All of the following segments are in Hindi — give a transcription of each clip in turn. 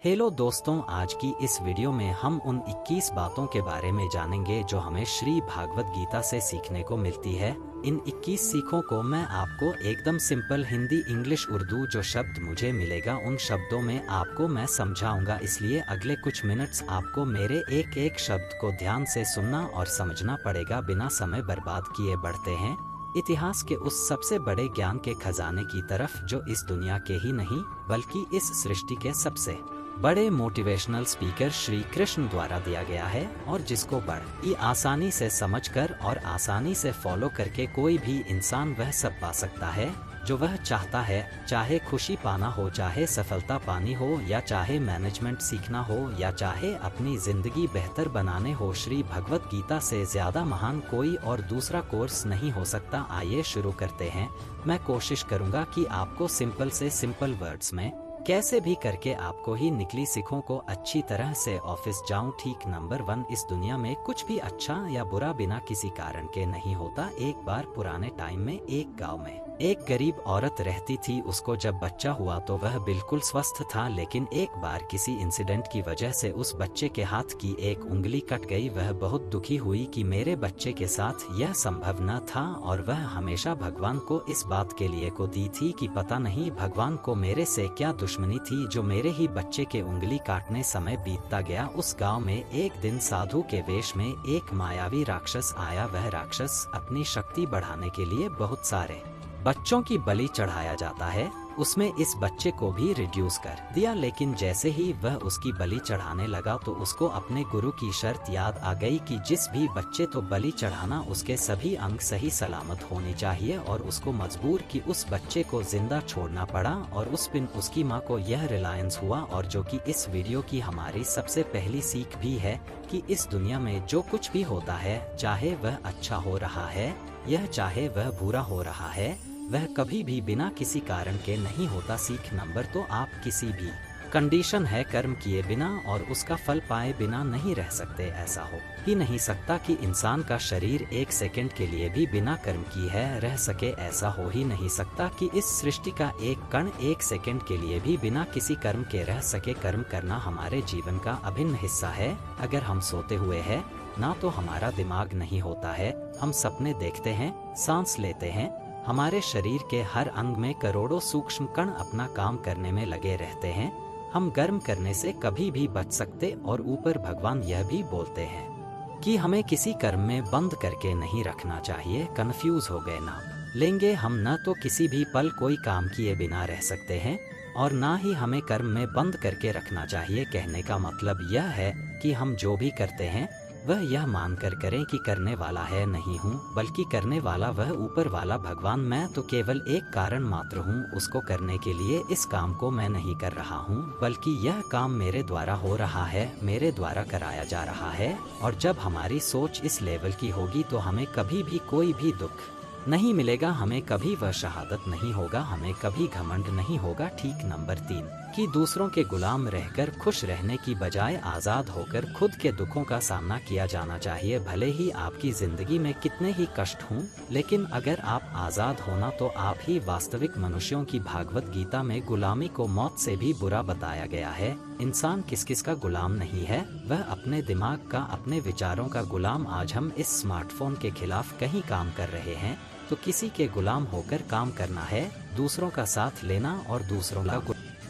हेलो दोस्तों, आज की इस वीडियो में हम उन 21 बातों के बारे में जानेंगे जो हमें श्री भागवत गीता से सीखने को मिलती है। इन 21 सीखों को मैं आपको एकदम सिंपल हिंदी, इंग्लिश, उर्दू जो शब्द मुझे मिलेगा उन शब्दों में आपको मैं समझाऊंगा, इसलिए अगले कुछ मिनट्स आपको मेरे एक एक शब्द को ध्यान से सुनना और समझना पड़ेगा। बिना समय बर्बाद किए बढ़ते हैं इतिहास के उस सबसे बड़े ज्ञान के खजाने की तरफ जो इस दुनिया के ही नहीं बल्कि इस सृष्टि के सबसे बड़े मोटिवेशनल स्पीकर श्री कृष्ण द्वारा दिया गया है और जिसको बड़ी आसानी से समझकर और आसानी से फॉलो करके कोई भी इंसान वह सब पा सकता है जो वह चाहता है। चाहे खुशी पाना हो, चाहे सफलता पानी हो, या चाहे मैनेजमेंट सीखना हो, या चाहे अपनी जिंदगी बेहतर बनाने हो, श्री भगवत गीता से ज्यादा महान कोई और दूसरा कोर्स नहीं हो सकता। आइए शुरू करते हैं। मैं कोशिश करूंगा कि आपको सिंपल से सिंपल वर्ड्स में कैसे भी करके आपको ही निकली सीखों को अच्छी तरह से ऑफिस जाऊं। ठीक, नंबर 1, इस दुनिया में कुछ भी अच्छा या बुरा बिना किसी कारण के नहीं होता। एक बार पुराने टाइम में एक गांव में एक गरीब औरत रहती थी। उसको जब बच्चा हुआ तो वह बिल्कुल स्वस्थ था, लेकिन एक बार किसी इंसिडेंट की वजह से उस बच्चे के हाथ की एक उंगली कट गई। वह बहुत दुखी हुई कि मेरे बच्चे के साथ यह संभव न था और वह हमेशा भगवान को इस बात के लिए को दी थी कि पता नहीं भगवान को मेरे से क्या दुश्मनी थी जो मेरे ही बच्चे के उंगली काटने। समय बीतता गया। उस गाँव में एक दिन साधु के वेश में एक मायावी राक्षस आया। वह राक्षस अपनी शक्ति बढ़ाने के लिए बहुत सारे बच्चों की बलि चढ़ाया जाता है, उसमें इस बच्चे को भी रिड्यूस कर दिया। लेकिन जैसे ही वह उसकी बलि चढ़ाने लगा तो उसको अपने गुरु की शर्त याद आ गई कि जिस भी बच्चे तो बलि चढ़ाना उसके सभी अंग सही सलामत होने चाहिए, और उसको मजबूर कि उस बच्चे को जिंदा छोड़ना पड़ा। और उस दिन उसकी माँ को यह रिलायंस हुआ, और जो कि इस वीडियो की हमारी सबसे पहली सीख भी है कि इस दुनिया में जो कुछ भी होता है, चाहे वह अच्छा हो रहा है यह चाहे वह बुरा हो रहा है, वह कभी भी बिना किसी कारण के नहीं होता। सीख नंबर 2, आप किसी भी कंडीशन है कर्म किए बिना और उसका फल पाए बिना नहीं रह सकते। ऐसा हो ही नहीं सकता कि इंसान का शरीर एक सेकंड के लिए भी बिना कर्म की है रह सके। ऐसा हो ही नहीं सकता कि इस सृष्टि का एक कण एक सेकंड के लिए भी बिना किसी कर्म के रह सके। कर्म करना हमारे जीवन का अभिन्न हिस्सा है। अगर हम सोते हुए हैं ना तो हमारा दिमाग नहीं होता है, हम सपने देखते हैं, सांस लेते हैं, हमारे शरीर के हर अंग में करोड़ों सूक्ष्म कण अपना काम करने में लगे रहते हैं। हम गर्म करने से कभी भी बच सकते, और ऊपर भगवान यह भी बोलते हैं कि हमें किसी कर्म में बंद करके नहीं रखना चाहिए। कंफ्यूज हो गए ना लेंगे हम, न तो किसी भी पल कोई काम किए बिना रह सकते हैं और ना ही हमें कर्म में बंद करके रखना चाहिए। कहने का मतलब यह है कि हम जो भी करते हैं वह यह मानकर करें कि करने वाला है नहीं हूँ, बल्कि करने वाला वह ऊपर वाला भगवान। मैं तो केवल एक कारण मात्र हूँ उसको करने के लिए। इस काम को मैं नहीं कर रहा हूँ, बल्कि यह काम मेरे द्वारा हो रहा है, मेरे द्वारा कराया जा रहा है। और जब हमारी सोच इस लेवल की होगी तो हमें कभी भी कोई भी दुख नहीं मिलेगा, हमें कभी वह शहादत नहीं होगा, हमें कभी घमंड नहीं होगा। ठीक, नंबर 3, कि दूसरों के गुलाम रहकर खुश रहने की बजाय आज़ाद होकर खुद के दुखों का सामना किया जाना चाहिए। भले ही आपकी जिंदगी में कितने ही कष्ट हों, लेकिन अगर आप आज़ाद होना तो आप ही वास्तविक मनुष्यों की भागवत गीता में गुलामी को मौत से भी बुरा बताया गया है। इंसान किस किस का गुलाम नहीं है, वह अपने दिमाग का, अपने विचारों का गुलाम। आज हम इस स्मार्टफोन के खिलाफ कहीं काम कर रहे हैं तो किसी के गुलाम होकर काम करना है, दूसरों का साथ लेना और दूसरों का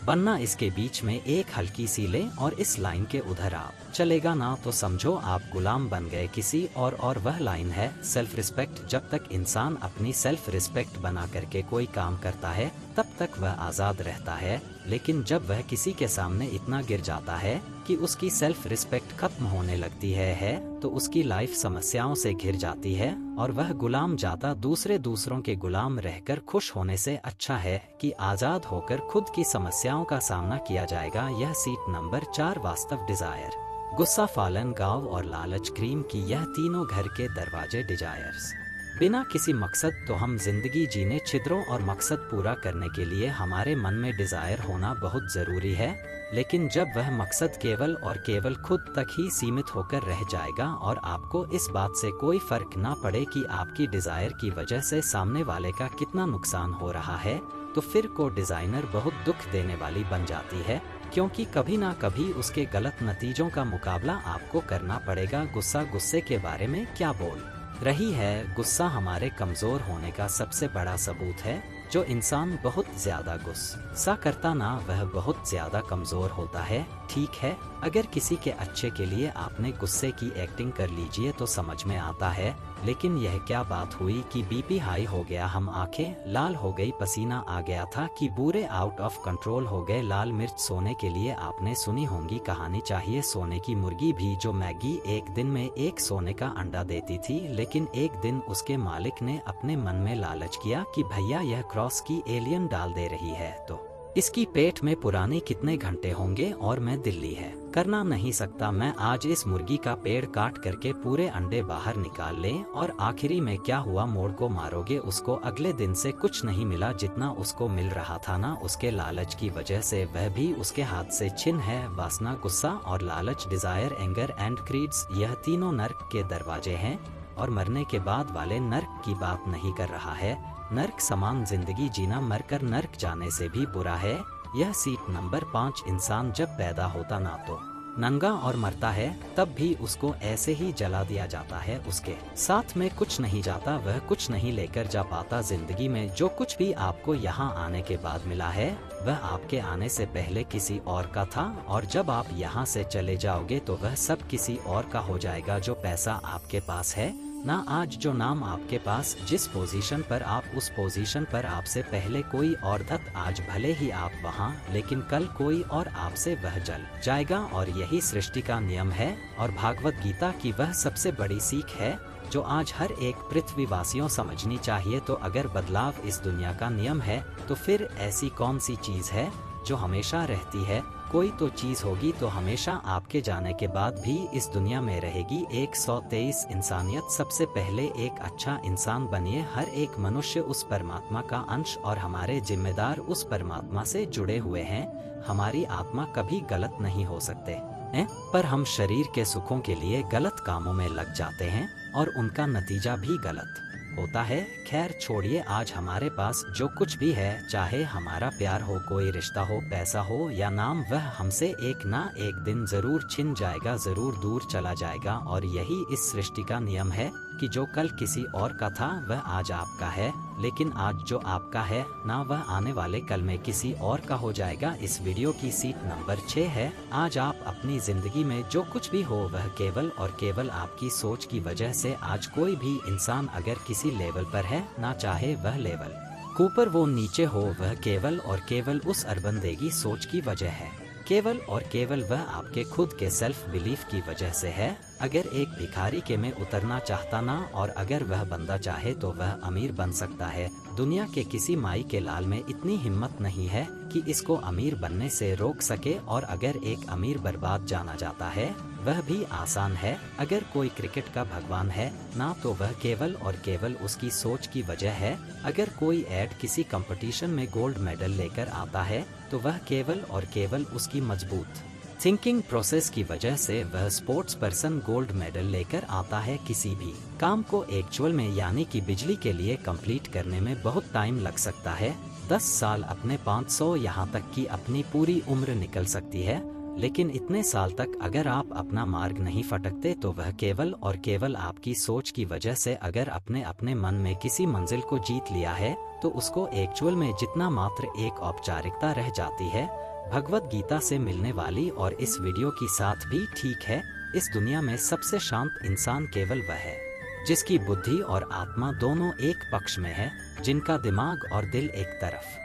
बनना। इसके बीच में एक हल्की सी ले और इस लाइन के उधर आप चलेगा ना तो समझो आप गुलाम बन गए किसी और वह लाइन है सेल्फ रिस्पेक्ट। जब तक इंसान अपनी सेल्फ रिस्पेक्ट बना करके कोई काम करता है तब तक वह आज़ाद रहता है, लेकिन जब वह किसी के सामने इतना गिर जाता है कि उसकी सेल्फ रिस्पेक्ट खत्म होने लगती है तो उसकी लाइफ समस्याओं से घिर जाती है और वह गुलाम जाता दूसरों के गुलाम रहकर खुश होने से अच्छा है कि आज़ाद होकर खुद की समस्याओं का सामना किया जाएगा। यह सीट नंबर 4, वास्तव डिजायर, गुस्सा, फालन, गाँव और लालच, क्रीम की यह तीनों घर के दरवाजे डिजायर्स। बिना किसी मकसद तो हम जिंदगी जीने छिद्रों और मकसद पूरा करने के लिए हमारे मन में डिजायर होना बहुत जरूरी है। लेकिन जब वह मकसद केवल और केवल खुद तक ही सीमित होकर रह जाएगा और आपको इस बात से कोई फर्क ना पड़े कि आपकी डिजायर की वजह से सामने वाले का कितना नुकसान हो रहा है, तो फिर को डिजाइनर बहुत दुख देने वाली बन जाती है। क्योंकि कभी ना कभी उसके गलत नतीजों का मुकाबला आपको करना पड़ेगा। गुस्सा गुस्से के बारे में क्या बोल रही है? गुस्सा हमारे कमज़ोर होने का सबसे बड़ा सबूत है। जो इंसान बहुत ज़्यादा गुस्सा करता ना, वह बहुत ज़्यादा कमज़ोर होता है। ठीक है, अगर किसी के अच्छे के लिए आपने गुस्से की एक्टिंग कर लीजिए तो समझ में आता है, लेकिन यह क्या बात हुई कि बीपी हाई हो गया, हम आंखें लाल हो गई, पसीना आ गया था कि बुरे आउट ऑफ कंट्रोल हो गए। लाल मिर्च सोने के लिए आपने सुनी होंगी कहानी, चाहिए सोने की मुर्गी भी। जो मैगी एक दिन में एक सोने का अंडा देती थी, लेकिन एक दिन उसके मालिक ने अपने मन में लालच किया कि भैया यह क्रॉस की एलियन डाल दे रही है तो इसकी पेट में पुराने कितने घंटे होंगे और मैं दिल्ली है करना नहीं सकता। मैं आज इस मुर्गी का पेड़ काट करके पूरे अंडे बाहर निकाल ले। और आखिरी में क्या हुआ? मोड़ को मारोगे उसको। अगले दिन से कुछ नहीं मिला जितना उसको मिल रहा था ना, उसके लालच की वजह से वह भी उसके हाथ से छिन है। वासना, गुस्सा और लालच, डिजायर, एंगर एंड क्रीड्स, यह तीनों नर्क के दरवाजे हैं। और मरने के बाद वाले नर्क की बात नहीं कर रहा है। नर्क समान जिंदगी जीना मरकर नर्क जाने से भी बुरा है। यह सीट नंबर 5। इंसान जब पैदा होता ना तो नंगा और मरता है, तब भी उसको ऐसे ही जला दिया जाता है। उसके साथ में कुछ नहीं जाता, वह कुछ नहीं लेकर जा पाता जिंदगी में। जो कुछ भी आपको यहाँ आने के बाद मिला है, वह आपके आने से पहले किसी और का था। और जब आप यहाँ से चले जाओगे तो वह सब किसी और का हो जाएगा। जो पैसा आपके पास है ना आज, जो नाम आपके पास, जिस पोजीशन पर आप, उस पोजीशन पर आपसे पहले कोई और था। आज भले ही आप वहाँ, लेकिन कल कोई और आपसे वह जल जाएगा। और यही सृष्टि का नियम है और भागवत गीता की वह सबसे बड़ी सीख है जो आज हर एक पृथ्वीवासियों समझनी चाहिए। तो अगर बदलाव इस दुनिया का नियम है, तो फिर ऐसी कौन सी चीज़ है जो हमेशा रहती है? कोई तो चीज़ होगी तो हमेशा आपके जाने के बाद भी इस दुनिया में रहेगी। 123 इंसानियत। सबसे पहले एक अच्छा इंसान बनिए। हर एक मनुष्य उस परमात्मा का अंश और हमारे जिम्मेदार उस परमात्मा से जुड़े हुए हैं। हमारी आत्मा कभी गलत नहीं हो सकते हैं, पर हम शरीर के सुखों के लिए गलत कामों में लग जाते हैं और उनका नतीजा भी गलत होता है। खैर छोड़िए, आज हमारे पास जो कुछ भी है, चाहे हमारा प्यार हो, कोई रिश्ता हो, पैसा हो या नाम, वह हमसे एक ना एक दिन जरूर छिन जाएगा, जरूर दूर चला जाएगा। और यही इस सृष्टि का नियम है कि जो कल किसी और का था वह आज आपका है, लेकिन आज जो आपका है ना, वह आने वाले कल में किसी और का हो जाएगा। इस वीडियो की सीट नंबर 6 है। आज आप अपनी जिंदगी में जो कुछ भी हो, वह केवल और केवल आपकी सोच की वजह से। आज कोई भी इंसान अगर किसी लेवल पर है ना, चाहे वह लेवल ऊपर वो नीचे हो, वह केवल और केवल उस अरबंदेगी सोच की वजह है। केवल और केवल वह आपके खुद के सेल्फ बिलीफ की वजह से है। अगर एक भिखारी के में उतरना चाहता ना, और अगर वह बंदा चाहे तो वह अमीर बन सकता है। दुनिया के किसी माई के लाल में इतनी हिम्मत नहीं है कि इसको अमीर बनने से रोक सके। और अगर एक अमीर बर्बाद जाना जाता है, वह भी आसान है। अगर कोई क्रिकेट का भगवान है ना, तो वह केवल और केवल उसकी सोच की वजह है। अगर कोई ऐड किसी कंपटीशन में गोल्ड मेडल लेकर आता है, तो वह केवल और केवल उसकी मजबूत थिंकिंग प्रोसेस की वजह से। वह स्पोर्ट्स पर्सन गोल्ड मेडल लेकर आता है। किसी भी काम को एक्चुअल में यानी कि बिजली के लिए कंप्लीट करने में बहुत टाइम लग सकता है। 10 साल अपने 500, यहाँ तक कि अपनी पूरी उम्र निकल सकती है। लेकिन इतने साल तक अगर आप अपना मार्ग नहीं फटकते, तो वह केवल और केवल आपकी सोच की वजह से। अगर अपने मन में किसी मंजिल को जीत लिया है, तो उसको एक्चुअल में जितना मात्र एक औपचारिकता रह जाती है। भगवत गीता से मिलने वाली और इस वीडियो की साथ भी ठीक है। इस दुनिया में सबसे शांत इंसान केवल वह है जिसकी बुद्धि और आत्मा दोनों एक पक्ष में है, जिनका दिमाग और दिल एक तरफ।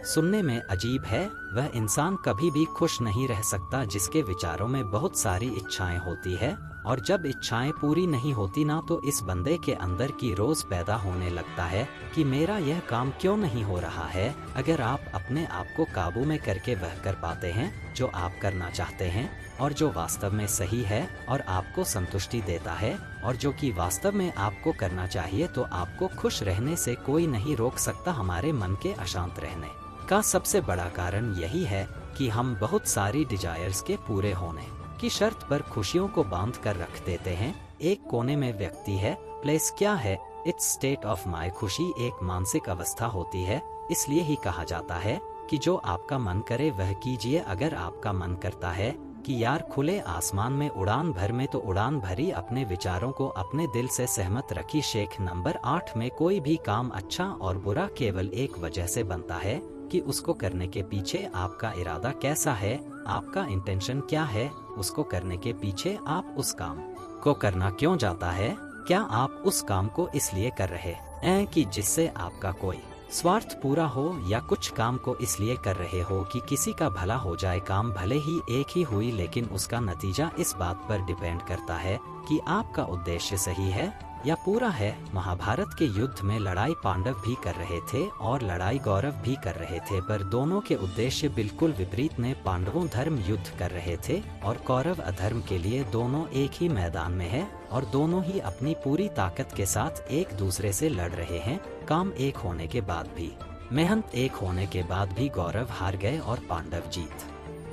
सुनने में अजीब है, वह इंसान कभी भी खुश नहीं रह सकता जिसके विचारों में बहुत सारी इच्छाएं होती है। और जब इच्छाएं पूरी नहीं होती ना, तो इस बंदे के अंदर की रोज पैदा होने लगता है कि मेरा यह काम क्यों नहीं हो रहा है। अगर आप अपने आप को काबू में करके वह कर पाते हैं जो आप करना चाहते हैं, और जो वास्तव में सही है और आपको संतुष्टि देता है, और जो कि वास्तव में आपको करना चाहिए, तो आपको खुश रहने से कोई नहीं रोक सकता। हमारे मन के अशांत रहने का सबसे बड़ा कारण यही है कि हम बहुत सारी डिजायर्स के पूरे होने की शर्त पर खुशियों को बांध कर रख देते हैं। एक कोने में व्यक्ति है। प्लेस क्या है? It's state of mind. खुशी एक मानसिक अवस्था होती है। इसलिए ही कहा जाता है कि जो आपका मन करे वह कीजिए। अगर आपका मन करता है कि यार खुले आसमान में उड़ान भर में, तो उड़ान भरी। अपने विचारों को अपने दिल से सहमत रखी। शेख नंबर 8 में कोई भी काम अच्छा और बुरा केवल एक वजह से बनता है कि उसको करने के पीछे आपका इरादा कैसा है, आपका इंटेंशन क्या है। उसको करने के पीछे आप उस काम को करना क्यों जाता है। क्या आप उस काम को इसलिए कर रहे हैं कि जिससे आपका कोई स्वार्थ पूरा हो, या कुछ काम को इसलिए कर रहे हो कि किसी का भला हो जाए। काम भले ही एक ही हुई, लेकिन उसका नतीजा इस बात पर डिपेंड करता है कि आपका उद्देश्य सही है या पूरा है। महाभारत के युद्ध में लड़ाई पांडव भी कर रहे थे और लड़ाई कौरव भी कर रहे थे, पर दोनों के उद्देश्य बिल्कुल विपरीत ने। पांडवों धर्म युद्ध कर रहे थे और कौरव अधर्म के लिए। दोनों एक ही मैदान में है और दोनों ही अपनी पूरी ताकत के साथ एक दूसरे से लड़ रहे हैं। काम एक होने के बाद भी, मेहनत एक होने के बाद भी कौरव हार गए और पांडव जीत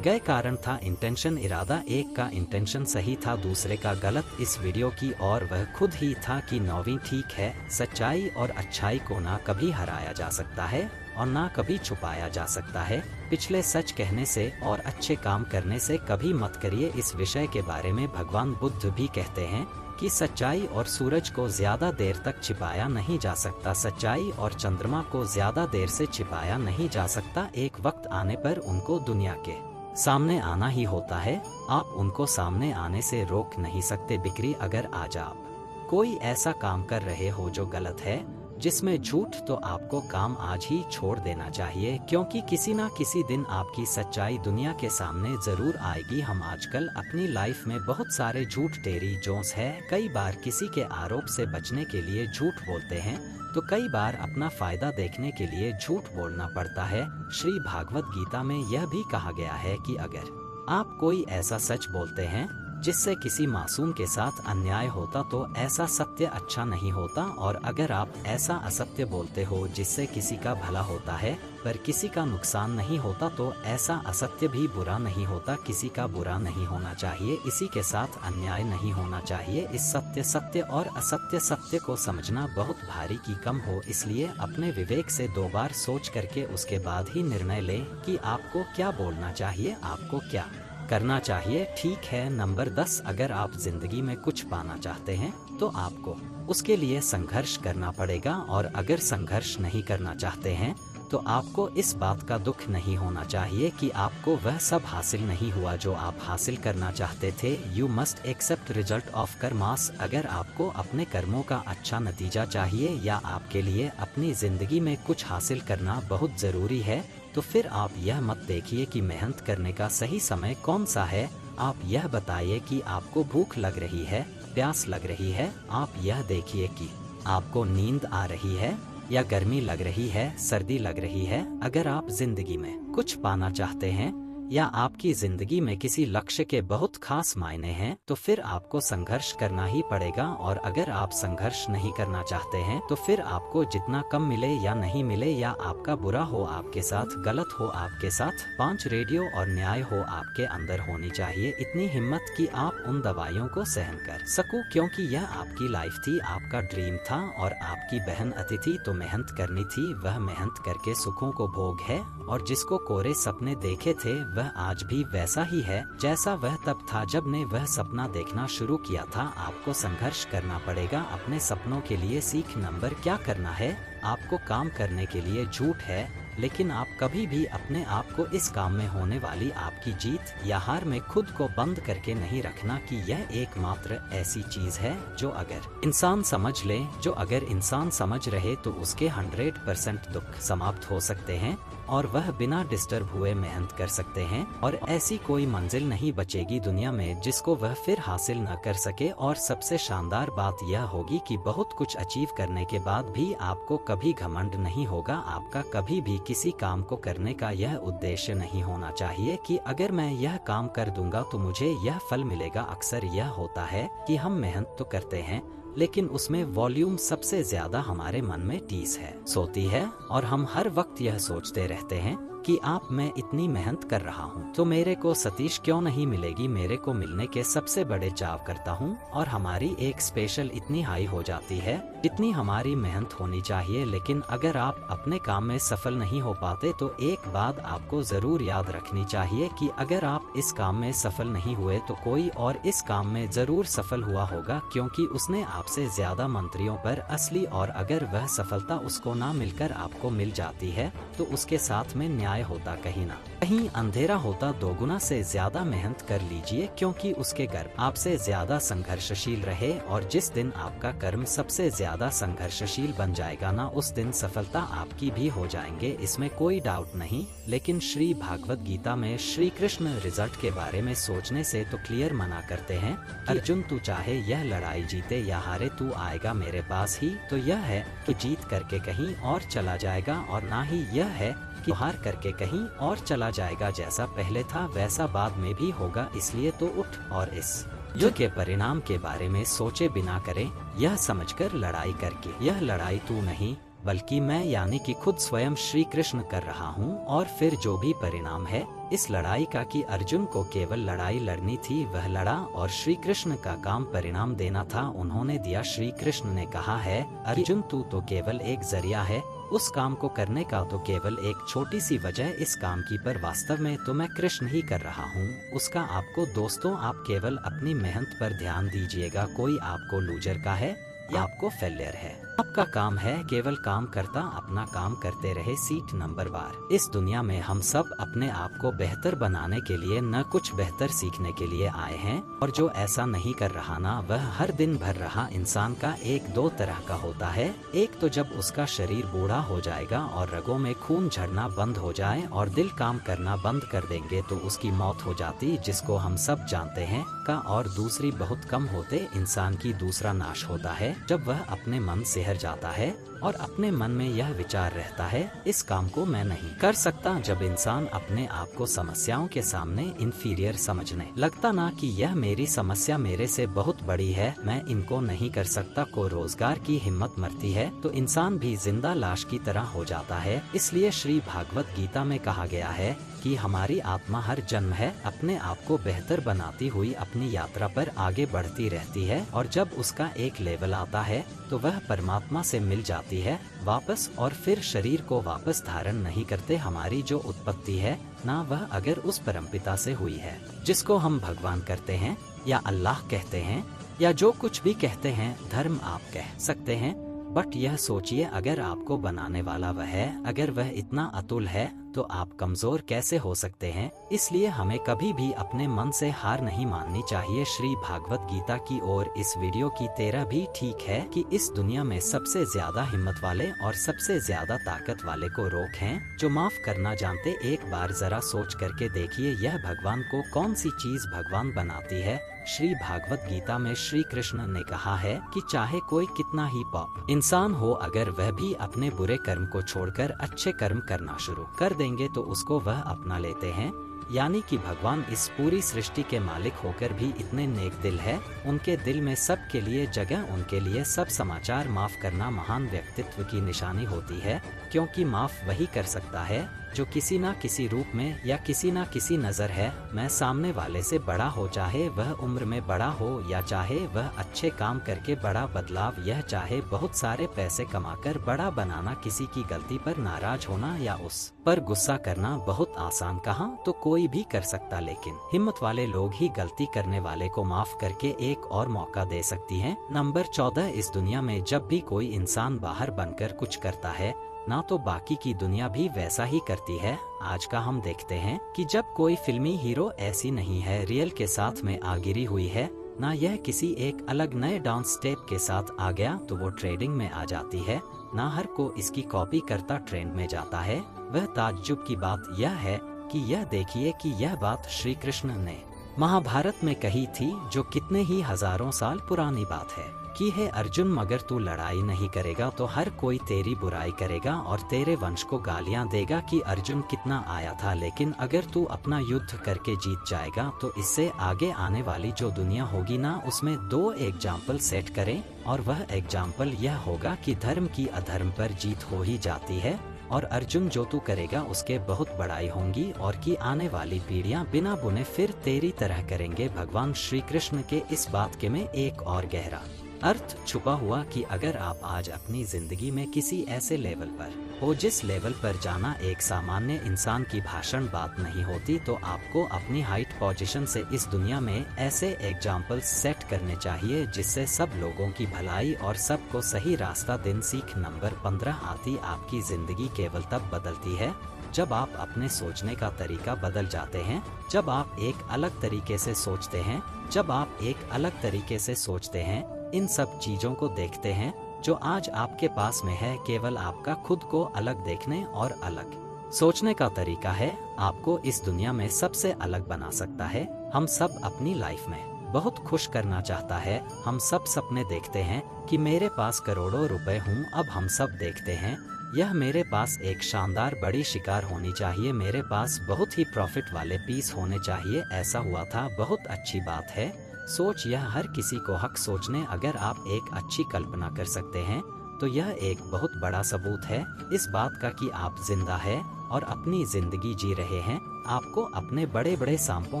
गए। कारण था इंटेंशन, इरादा। एक का इंटेंशन सही था, दूसरे का गलत। इस वीडियो की और वह खुद ही था कि 9वीं ठीक है। सच्चाई और अच्छाई को ना कभी हराया जा सकता है और ना कभी छुपाया जा सकता है। पिछले सच कहने से और अच्छे काम करने से कभी मत करिए। इस विषय के बारे में भगवान बुद्ध भी कहते हैं कि सच्चाई और सूरज को ज्यादा देर तक छिपाया नहीं जा सकता। सच्चाई और चंद्रमा को ज्यादा देर से छिपाया नहीं जा सकता। एक वक्त आने पर उनको दुनिया के सामने आना ही होता है। आप उनको सामने आने से रोक नहीं सकते। बिक्री, अगर आज आप कोई ऐसा काम कर रहे हो जो गलत है, जिसमें झूठ, तो आपको काम आज ही छोड़ देना चाहिए, क्योंकि किसी ना किसी दिन आपकी सच्चाई दुनिया के सामने जरूर आएगी। हम आजकल अपनी लाइफ में बहुत सारे झूठ टेरी जोंस है। कई बार किसी के आरोप से बचने के लिए झूठ बोलते हैं, तो कई बार अपना फायदा देखने के लिए झूठ बोलना पड़ता है। श्री भागवत गीता में यह भी कहा गया है कि अगर आप कोई ऐसा सच बोलते हैं जिससे किसी मासूम के साथ अन्याय होता, तो ऐसा सत्य अच्छा नहीं होता। और अगर आप ऐसा असत्य बोलते हो जिससे किसी का भला होता है पर किसी का नुकसान नहीं होता, तो ऐसा असत्य भी बुरा नहीं होता। किसी का बुरा नहीं होना चाहिए, इसी के साथ अन्याय नहीं होना चाहिए। इस सत्य सत्य और असत्य सत्य को समझना बहुत भारी की कम हो, इसलिए अपने विवेक से 2 बार सोच करके उसके बाद ही निर्णय लें कि आपको क्या बोलना चाहिए, आपको क्या करना चाहिए। ठीक है। नंबर 10, अगर आप जिंदगी में कुछ पाना चाहते हैं तो आपको उसके लिए संघर्ष करना पड़ेगा, और अगर संघर्ष नहीं करना चाहते हैं तो आपको इस बात का दुख नहीं होना चाहिए कि आपको वह सब हासिल नहीं हुआ जो आप हासिल करना चाहते थे। You must accept result of karmas. अगर आपको अपने कर्मों का अच्छा नतीजा चाहिए या आपके लिए अपनी जिंदगी में कुछ हासिल करना बहुत जरूरी है, तो फिर आप यह मत देखिए कि मेहनत करने का सही समय कौन सा है। आप यह बताइए कि आपको भूख लग रही है, प्यास लग रही है। आप यह देखिए कि आपको नींद आ रही है या गर्मी लग रही है, सर्दी लग रही है। अगर आप जिंदगी में कुछ पाना चाहते हैं या आपकी जिंदगी में किसी लक्ष्य के बहुत खास मायने हैं, तो फिर आपको संघर्ष करना ही पड़ेगा। और अगर आप संघर्ष नहीं करना चाहते हैं तो फिर आपको जितना कम मिले या नहीं मिले, या आपका बुरा हो आपके साथ, गलत हो आपके साथ, 5 रेडियो और न्याय हो आपके अंदर होनी चाहिए। इतनी हिम्मत कि आप उन दवाइयों को सहन कर सको, क्योंकि यह आपकी लाइफ थी, आपका ड्रीम था। और आपकी बहन अतिथि तो मेहनत करनी थी, वह मेहनत करके सुखों को भोग है। और जिसको कोरे सपने देखे थे वह आज भी वैसा ही है जैसा वह तब था जब ने वह सपना देखना शुरू किया था। आपको संघर्ष करना पड़ेगा अपने सपनों के लिए। सीख नंबर क्या करना है, आपको काम करने के लिए झूठ है, लेकिन आप कभी भी अपने आप को इस काम में होने वाली आपकी जीत या हार में खुद को बंद करके नहीं रखना कि यह एकमात्र ऐसी चीज है जो अगर इंसान समझ ले, जो अगर इंसान समझ रहे तो उसके 100% दुख समाप्त हो सकते हैं और वह बिना डिस्टर्ब हुए मेहनत कर सकते हैं। और ऐसी कोई मंजिल नहीं बचेगी दुनिया में जिसको वह फिर हासिल न कर सके। और सबसे शानदार बात यह होगी कि बहुत कुछ अचीव करने के बाद भी आपको कभी घमंड नहीं होगा। आपका कभी भी किसी काम को करने का यह उद्देश्य नहीं होना चाहिए कि अगर मैं यह काम कर दूंगा तो मुझे यह फल मिलेगा। अक्सर यह होता है कि हम मेहनत तो करते हैं, लेकिन उसमें वॉल्यूम सबसे ज्यादा हमारे मन में टीस है, सोती है, और हम हर वक्त यह सोचते रहते हैं कि आप मैं इतनी मेहनत कर रहा हूँ तो मेरे को सतीश क्यों नहीं मिलेगी, मेरे को मिलने के सबसे बड़े चाव करता हूँ। और हमारी एक स्पेशल इतनी हाई हो जाती है जितनी हमारी मेहनत होनी चाहिए। लेकिन अगर आप अपने काम में सफल नहीं हो पाते तो एक बात आपको जरूर याद रखनी चाहिए कि अगर आप इस काम में सफल नहीं हुए तो कोई और इस काम में जरूर सफल हुआ होगा, क्योंकि उसने आपसे ज्यादा मंत्रियों पर असली, और अगर वह सफलता उसको ना मिलकर आपको मिल जाती है तो उसके साथ में न्याय होता कहीं ना कहीं अंधेरा होता। दोगुना से ज्यादा मेहनत कर लीजिए, क्योंकि उसके कर्म आपसे ज्यादा संघर्षशील रहे, और जिस दिन आपका कर्म सबसे ज्यादा संघर्षशील बन जाएगा ना, उस दिन सफलता आपकी भी हो जाएंगे, इसमें कोई डाउट नहीं। लेकिन श्री भागवत गीता में श्री कृष्ण रिजल्ट के बारे में सोचने से तो क्लियर मना करते हैं, अर्जुन तू चाहे यह लड़ाई जीते या हारे तू आएगा मेरे पास ही। तो यह है कि जीत करके कहीं और चला जाएगा, और ना ही यह है कि हार करके कहीं और चला जाएगा। जैसा पहले था वैसा बाद में भी होगा, इसलिए तो उठ और इस युद्ध के परिणाम के बारे में सोचे बिना करें, यह समझकर लड़ाई करके। यह लड़ाई तू नहीं बल्कि मैं यानी कि खुद स्वयं श्री कृष्ण कर रहा हूँ, और फिर जो भी परिणाम है इस लड़ाई का कि अर्जुन को केवल लड़ाई लड़नी थी, वह लड़ा, और श्री कृष्ण का काम परिणाम देना था, उन्होंने दिया। श्री कृष्ण ने कहा है अर्जुन तू तो केवल एक जरिया है उस काम को करने का, तो केवल एक छोटी सी वजह इस काम की, पर वास्तव में तो मैं कृष्ण ही कर रहा हूँ उसका। आपको दोस्तों आप केवल अपनी मेहनत पर ध्यान दीजिएगा, कोई आपको लूजर का है या आपको फेलियर है, आपका काम है केवल काम करता अपना काम करते रहे। Seat number 12। इस दुनिया में हम सब अपने आप को बेहतर बनाने के लिए न कुछ बेहतर सीखने के लिए आए हैं, और जो ऐसा नहीं कर रहा ना वह हर दिन भर रहा इंसान का एक दो तरह का होता है। एक तो जब उसका शरीर बूढ़ा हो जाएगा और रगों में खून झड़ना बंद हो जाए और दिल काम करना बंद कर देंगे तो उसकी मौत हो जाती, जिसको हम सब जानते हैं का। और दूसरी बहुत कम होते इंसान की दूसरा नाश होता है जब वह अपने मन से हर जाता है और अपने मन में यह विचार रहता है इस काम को मैं नहीं कर सकता। जब इंसान अपने आप को समस्याओं के सामने इंफीरियर समझने लगता ना कि यह मेरी समस्या मेरे से बहुत बड़ी है, मैं इनको नहीं कर सकता, को रोजगार की हिम्मत मरती है, तो इंसान भी जिंदा लाश की तरह हो जाता है। इसलिए श्री भागवत गीता में कहा गया है कि हमारी आत्मा हर जन्म है अपने आप को बेहतर बनाती हुई अपनी यात्रा पर आगे बढ़ती रहती है, और जब उसका एक लेवल आता है तो वह परमात्मा से मिल जाती है वापस, और फिर शरीर को वापस धारण नहीं करते। हमारी जो उत्पत्ति है ना वह अगर उस परमपिता से हुई है जिसको हम भगवान करते हैं या अल्लाह कहते हैं या जो कुछ भी कहते हैं, धर्म आप कह सकते हैं, बट यह सोचिए अगर आपको बनाने वाला वह है, अगर वह इतना अतुल है तो आप कमजोर कैसे हो सकते हैं। इसलिए हमें कभी भी अपने मन से हार नहीं माननी चाहिए। श्री भागवत गीता की ओर इस वीडियो की 13 भी ठीक है कि इस दुनिया में सबसे ज्यादा हिम्मत वाले और सबसे ज्यादा ताकत वाले को रोक हैं जो माफ करना जानते। एक बार जरा सोच करके देखिए यह भगवान को कौन सी चीज भगवान बनाती है। श्री भागवत गीता में श्री कृष्ण ने कहा है कि चाहे कोई कितना ही पाप इंसान हो, अगर वह भी अपने बुरे कर्म को छोड़कर अच्छे कर्म करना शुरू कर देंगे तो उसको वह अपना लेते हैं। यानी कि भगवान इस पूरी सृष्टि के मालिक होकर भी इतने नेक दिल है, उनके दिल में सब के लिए जगह, उनके लिए सब समाचार। माफ करना महान व्यक्तित्व की निशानी होती है, क्योंकि माफ वही कर सकता है जो किसी ना किसी रूप में या किसी ना किसी नजर है मैं सामने वाले से बड़ा हो, चाहे वह उम्र में बड़ा हो या चाहे वह अच्छे काम करके बड़ा बदलाव, यह चाहे बहुत सारे पैसे कमाकर बड़ा बनाना, किसी की गलती पर नाराज होना या उस पर गुस्सा करना बहुत आसान कहा तो कोई भी कर सकता, लेकिन हिम्मत वाले लोग ही गलती करने वाले को माफ करके एक और मौका दे सकती हैं। नंबर 14। इस दुनिया में जब भी कोई इंसान बाहर बनकर कुछ करता है ना तो बाकी की दुनिया भी वैसा ही करती है। आज का हम देखते हैं कि जब कोई फिल्मी हीरो ऐसी नहीं है रियल के साथ में आगिरी हुई है, ना यह किसी एक अलग नए डांस स्टेप के साथ आ गया तो वो ट्रेंडिंग में आ जाती है, ना हर को इसकी कॉपी करता ट्रेंड में जाता है। वह ताज्जुब की बात यह है कि यह देखिए कि यह बात श्री कृष्ण ने महाभारत में कही थी, जो कितने ही हजारों साल पुरानी बात है कि है अर्जुन मगर तू लड़ाई नहीं करेगा तो हर कोई तेरी बुराई करेगा और तेरे वंश को गालियां देगा कि अर्जुन कितना आया था, लेकिन अगर तू अपना युद्ध करके जीत जाएगा तो इससे आगे आने वाली जो दुनिया होगी ना उसमें 2 एग्जाम्पल सेट करें, और वह एग्जाम्पल यह होगा कि धर्म की अधर्म पर जीत हो ही जाती है और अर्जुन जो तू करेगा उसके बहुत बड़ाई होंगी और कि आने वाली पीढ़ियां बिना बुने फिर तेरी तरह करेंगे। भगवान श्री कृष्ण के इस बात के में एक और गहरा अर्थ छुपा हुआ कि अगर आप आज अपनी जिंदगी में किसी ऐसे लेवल पर हो जिस लेवल पर जाना एक सामान्य इंसान की भाषण बात नहीं होती, तो आपको अपनी हाइट पोजीशन से इस दुनिया में ऐसे एग्जाम्पल सेट करने चाहिए जिससे सब लोगों की भलाई और सबको सही रास्ता दिन। सीख नंबर 15 आती आपकी जिंदगी केवल तब बदलती है जब आप अपने सोचने का तरीका बदल जाते हैं, जब आप एक अलग तरीके से सोचते हैं, जब आप एक अलग तरीके से सोचते हैं, इन सब चीजों को देखते हैं जो आज आपके पास में है। केवल आपका खुद को अलग देखने और अलग सोचने का तरीका है आपको इस दुनिया में सबसे अलग बना सकता है। हम सब अपनी लाइफ में बहुत खुश करना चाहता है। हम सब सपने देखते हैं कि मेरे पास करोड़ों रुपए हूँ। अब हम सब देखते हैं यह मेरे पास एक शानदार बड़ी शिकार होनी चाहिए, मेरे पास बहुत ही प्रॉफिट वाले पीस होने चाहिए। ऐसा हुआ था, बहुत अच्छी बात है। सोच यह हर किसी को हक सोचने। अगर आप एक अच्छी कल्पना कर सकते हैं तो यह एक बहुत बड़ा सबूत है इस बात का कि आप जिंदा है और अपनी जिंदगी जी रहे हैं। आपको अपने बड़े बड़े सांपों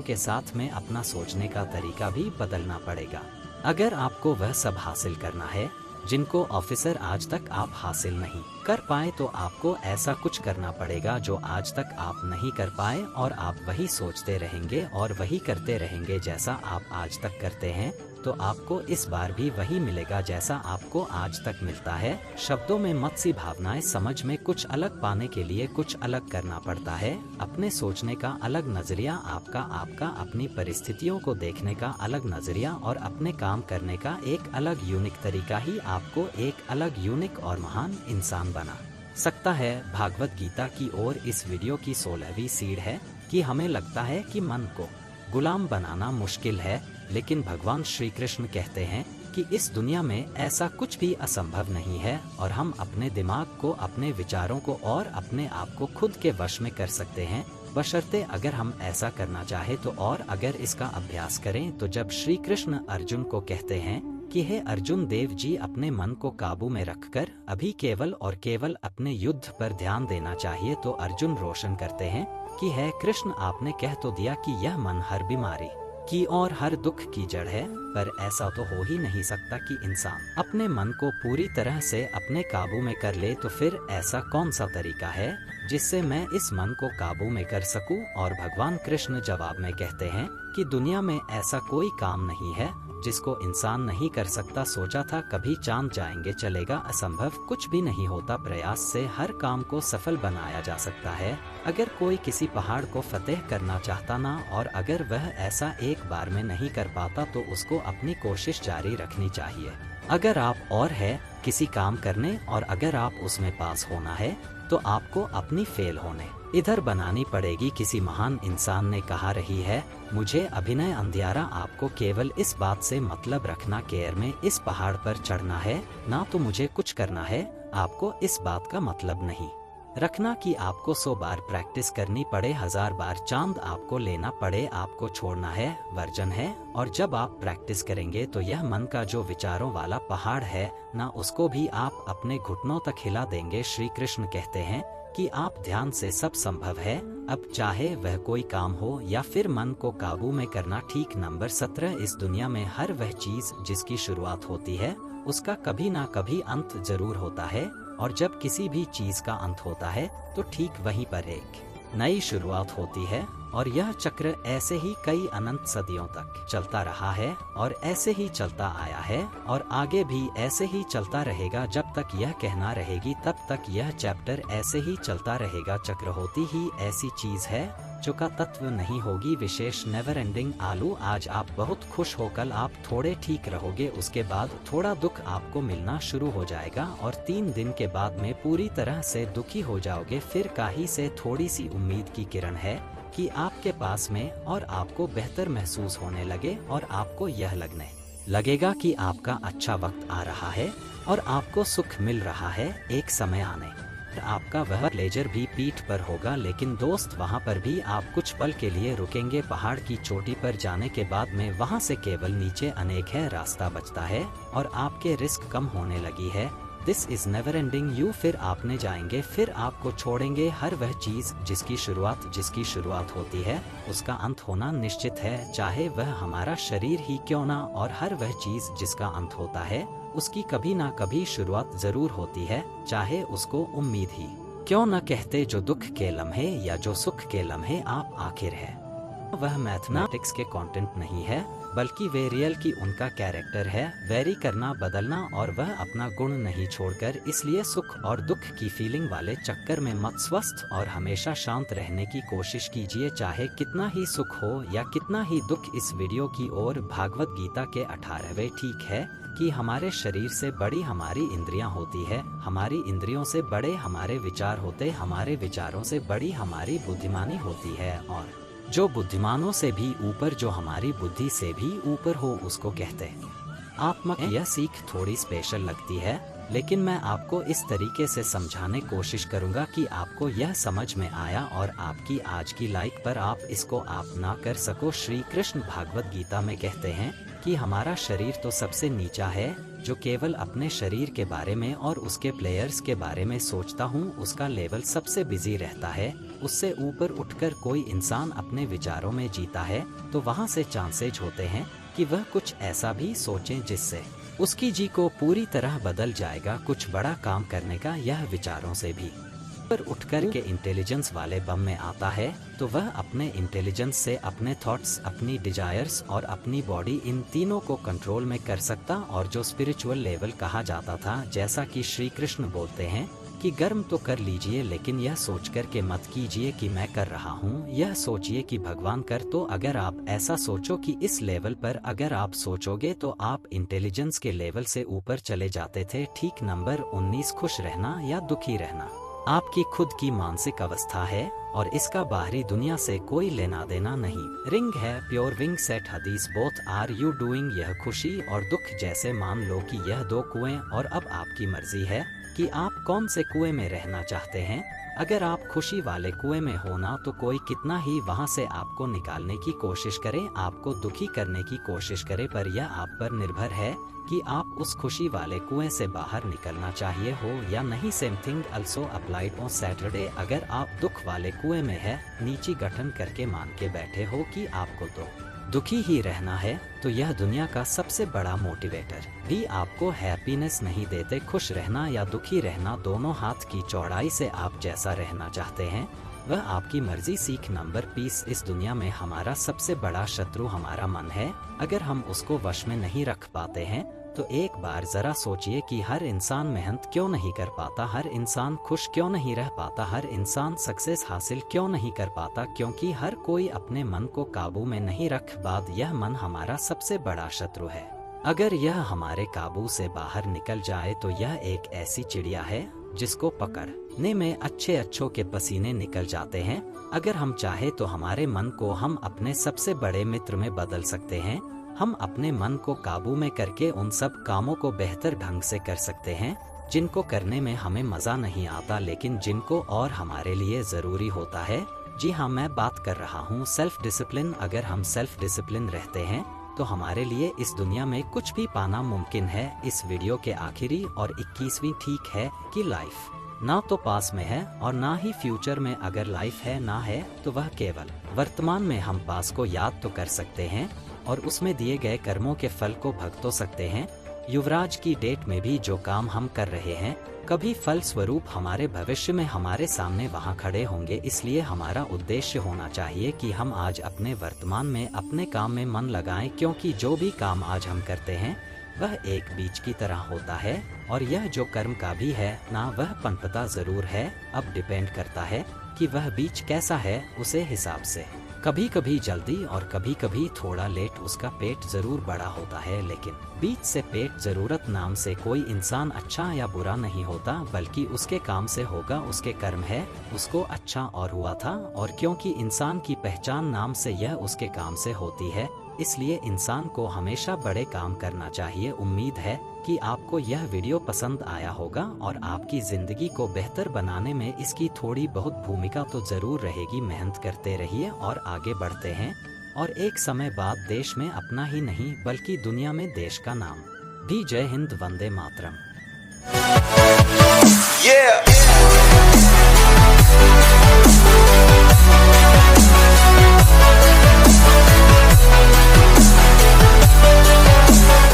के साथ में अपना सोचने का तरीका भी बदलना पड़ेगा। अगर आपको वह सब हासिल करना है जिनको ऑफिसर आज तक आप हासिल नहीं कर पाए, तो आपको ऐसा कुछ करना पड़ेगा जो आज तक आप नहीं कर पाए, और आप वही सोचते रहेंगे और वही करते रहेंगे जैसा आप आज तक करते हैं, तो आपको इस बार भी वही मिलेगा जैसा आपको आज तक मिलता है। शब्दों में मत सी भावनाएं समझ में कुछ अलग पाने के लिए कुछ अलग करना पड़ता है। अपने सोचने का अलग नजरिया, आपका अपनी परिस्थितियों को देखने का अलग नजरिया और अपने काम करने का एक अलग यूनिक तरीका ही आपको एक अलग यूनिक और महान इंसान बना सकता है। भागवत गीता की ओर इस वीडियो की 16वीं सीढ़ है कि हमें लगता है कि मन को गुलाम बनाना मुश्किल है, लेकिन भगवान श्री कृष्ण कहते हैं कि इस दुनिया में ऐसा कुछ भी असंभव नहीं है और हम अपने दिमाग को, अपने विचारों को और अपने आप को खुद के वश में कर सकते हैं, बशर्ते अगर हम ऐसा करना चाहे तो, और अगर इसका अभ्यास करें तो। जब श्री कृष्ण अर्जुन को कहते हैं कि हे अर्जुन, देव जी अपने मन को काबू में रखकर अभी केवल और केवल अपने युद्ध पर ध्यान देना चाहिए, तो अर्जुन रोशन करते हैं कि है कृष्ण, आपने कह तो दिया कि यह मन हर बीमारी की और हर दुख की जड़ है, पर ऐसा तो हो ही नहीं सकता कि इंसान अपने मन को पूरी तरह से अपने काबू में कर ले। तो फिर ऐसा कौन सा तरीका है जिससे मैं इस मन को काबू में कर सकूं? और भगवान कृष्ण जवाब में कहते हैं कि दुनिया में ऐसा कोई काम नहीं है जिसको इंसान नहीं कर सकता। सोचा था कभी चांद जाएंगे, चलेगा, असंभव कुछ भी नहीं होता। प्रयास से हर काम को सफल बनाया जा सकता है। अगर कोई किसी पहाड़ को फतेह करना चाहता ना, और अगर वह ऐसा एक बार में नहीं कर पाता, तो उसको अपनी कोशिश जारी रखनी चाहिए। अगर आप और है किसी काम करने और अगर आप उसमें पास होना है तो आपको अपनी फेल होने इधर बनानी पड़ेगी। किसी महान इंसान ने कहा रही है, मुझे अभिनय अंधियारा, आपको केवल इस बात से मतलब रखना केयर में इस पहाड़ पर चढ़ना है, ना तो मुझे कुछ करना है। आपको इस बात का मतलब नहीं रखना कि आपको 100 बार प्रैक्टिस करनी पड़े, 1000 बार चांद आपको लेना पड़े। आपको छोड़ना है, वर्जन है। और जब आप प्रैक्टिस करेंगे तो यह मन का जो विचारों वाला पहाड़ है ना, उसको भी आप अपने घुटनों तक हिला देंगे। श्री कृष्ण कहते हैं कि आप ध्यान से सब संभव है, अब चाहे वह कोई काम हो या फिर मन को काबू में करना। ठीक नंबर 17, इस दुनिया में हर वह चीज जिसकी शुरुआत होती है उसका कभी ना कभी अंत जरूर होता है, और जब किसी भी चीज का अंत होता है तो ठीक वहीं पर एक नई शुरुआत होती है। और यह चक्र ऐसे ही कई अनंत सदियों तक चलता रहा है और ऐसे ही चलता आया है और आगे भी ऐसे ही चलता रहेगा। जब तक यह कहना रहेगी तब तक यह चैप्टर ऐसे ही चलता रहेगा। चक्र होती ही ऐसी चीज है जो का तत्व नहीं होगी विशेष, नेवर एंडिंग। आलू, आज आप बहुत खुश हो, कल आप थोड़े ठीक रहोगे, उसके बाद थोड़ा दुख आपको मिलना शुरू हो जाएगा और 3 दिन के बाद में पूरी तरह से दुखी हो जाओगे। फिर काहीं से थोड़ी सी उम्मीद की किरण है कि आपके पास में, और आपको बेहतर महसूस होने लगे और आपको यह लगने लगेगा कि आपका अच्छा वक्त आ रहा है और आपको सुख मिल रहा है। एक समय आने आपका वह लेजर भी पीठ पर होगा, लेकिन दोस्त वहां पर भी आप कुछ पल के लिए रुकेंगे। पहाड़ की चोटी पर जाने के बाद में वहां से केवल नीचे अनेक है रास्ता बचता है और आपके रिस्क कम होने लगी है। This is never ending you, फिर आपने जाएंगे, फिर आपको छोड़ेंगे। हर वह चीज जिसकी शुरुआत होती है उसका अंत होना निश्चित है, चाहे वह हमारा शरीर ही क्यों ना। और हर वह चीज जिसका अंत होता है उसकी कभी ना कभी शुरुआत जरूर होती है, चाहे उसको उम्मीद ही क्यों न कहते। जो दुख के लम्हे या जो सुख के लम्हे आप आखिर है, वह मैथमेटिक्स के कंटेंट नहीं है, बल्कि वे रियल की उनका कैरेक्टर है। वेरी करना, बदलना, और वह अपना गुण नहीं छोड़कर। इसलिए सुख और दुख की फीलिंग वाले चक्कर में मत। स्वस्थ और हमेशा शांत रहने की कोशिश कीजिए, चाहे कितना ही सुख हो या कितना ही दुख। इस वीडियो की ओर भागवत गीता के 18वें ठीक है कि हमारे शरीर से बड़ी हमारी इंद्रियां होती है, हमारी इंद्रियों से बड़े हमारे विचार होते, हमारे विचारों से बड़ी हमारी बुद्धिमानी होती है, और जो बुद्धिमानों से भी ऊपर, जो हमारी बुद्धि से भी ऊपर हो, उसको कहते हैं आत्मा। यह सीख थोड़ी स्पेशल लगती है, लेकिन मैं आपको इस तरीके से समझाने कोशिश करूंगा कि आपको यह समझ में आया और आपकी आज की लाइफ पर आप इसको आप ना कर सको। श्री कृष्ण भागवत गीता में कहते हैं कि हमारा शरीर तो सबसे नीचा है, जो केवल अपने शरीर के बारे में और उसके प्लेयर्स के बारे में सोचता हूँ, उसका लेवल सबसे बिजी रहता है। उससे ऊपर उठकर कोई इंसान अपने विचारों में जीता है तो वहाँ से चांसेज होते हैं कि वह कुछ ऐसा भी सोचें जिससे उसकी जी को पूरी तरह बदल जाएगा। कुछ बड़ा काम करने का यह विचारों से भी पर उठकर के इंटेलिजेंस वाले बम में आता है, तो वह अपने इंटेलिजेंस से अपने थॉट्स, अपनी डिजायर्स और अपनी बॉडी, इन तीनों को कंट्रोल में कर सकता। और जो स्पिरिचुअल लेवल कहा जाता था, जैसा कि श्री कृष्ण बोलते हैं कि गर्म तो कर लीजिए, लेकिन यह सोच कर के मत कीजिए कि मैं कर रहा हूँ, यह सोचिए कि भगवान कर। तो अगर आप ऐसा सोचो कि इस लेवल पर अगर आप सोचोगे तो आप इंटेलिजेंस के लेवल से ऊपर चले जाते थे। ठीक नंबर 19, खुश रहना या दुखी रहना आपकी खुद की मानसिक अवस्था है और इसका बाहरी दुनिया से कोई लेना देना नहीं। रिंग है प्योर विंग सेट हदीस, बोथ आर यू डूइंग। यह खुशी और दुख जैसे मान लो कि यह दो कुएं, और अब आपकी मर्जी है कि आप कौन से कुएं में रहना चाहते हैं। अगर आप खुशी वाले कुएं में होना तो कोई कितना ही वहां से आपको निकालने की कोशिश करे, आपको दुखी करने की कोशिश करे, पर यह आप पर निर्भर है कि आप उस खुशी वाले कुएं से बाहर निकलना चाहिए हो या नहीं। Same thing also applied on Saturday. अगर आप दुख वाले कुएं में है, नीची गठन करके मान के बैठे हो कि आपको तो दुखी ही रहना है, तो यह दुनिया का सबसे बड़ा मोटिवेटर भी आपको हैप्पीनेस नहीं देते। खुश रहना या दुखी रहना दोनों हाथ की चौड़ाई से आप जैसा रहना चाहते हैं वह आपकी मर्जी। सीख नंबर 20, इस दुनिया में हमारा सबसे बड़ा शत्रु हमारा मन है। अगर हम उसको वश में नहीं रख पाते हैं तो एक बार जरा सोचिए कि हर इंसान मेहनत क्यों नहीं कर पाता, हर इंसान खुश क्यों नहीं रह पाता, हर इंसान सक्सेस हासिल क्यों नहीं कर पाता, क्योंकि हर कोई अपने मन को काबू में नहीं रख पाता। यह मन हमारा सबसे बड़ा शत्रु है। अगर यह हमारे काबू से बाहर निकल जाए तो यह एक ऐसी चिड़िया है जिसको पकड़ने में अच्छों के पसीने निकल जाते हैं। अगर हम चाहे तो हमारे मन को हम अपने सबसे बड़े मित्र में बदल सकते हैं। हम अपने मन को काबू में करके उन सब कामों को बेहतर ढंग से कर सकते हैं जिनको करने में हमें मजा नहीं आता, लेकिन जिनको और हमारे लिए जरूरी होता है। जी हाँ, मैं बात कर रहा हूँ सेल्फ डिसिप्लिन। अगर हम सेल्फ डिसिप्लिन रहते हैं तो हमारे लिए इस दुनिया में कुछ भी पाना मुमकिन है। इस वीडियो के आखिरी और 21वीं ठीक है कि लाइफ ना तो पास में है और ना ही फ्यूचर में। अगर लाइफ है ना है तो वह केवल वर्तमान में। हम पास को याद तो कर सकते हैं और उसमें दिए गए कर्मों के फल को भग तो सकते हैं। युवराज की डेट में भी जो काम हम कर रहे हैं कभी फल स्वरूप हमारे भविष्य में हमारे सामने वहां खड़े होंगे। इसलिए हमारा उद्देश्य होना चाहिए कि हम आज अपने वर्तमान में अपने काम में मन लगाएं, क्योंकि जो भी काम आज हम करते हैं वह एक बीज की तरह होता है और यह जो कर्म का भी है ना, वह पनपता जरूर है। अब डिपेंड करता है कि वह बीज कैसा है, उसे हिसाब से कभी कभी जल्दी और कभी कभी थोड़ा लेट उसका पेट जरूर बड़ा होता है। लेकिन बीच से पेट जरूरत नाम से कोई इंसान अच्छा या बुरा नहीं होता, बल्कि उसके काम से होगा। उसके कर्म है, उसको अच्छा और हुआ था, और क्योंकि इंसान की पहचान नाम से यह उसके काम से होती है, इसलिए इंसान को हमेशा बड़े काम करना चाहिए। उम्मीद है कि आपको यह वीडियो पसंद आया होगा और आपकी जिंदगी को बेहतर बनाने में इसकी थोड़ी बहुत भूमिका तो जरूर रहेगी। मेहनत करते रहिए और आगे बढ़ते हैं, और एक समय बाद देश में अपना ही नहीं बल्कि दुनिया में देश का नाम भी। जय हिंद, वंदे मातरम। Yeah.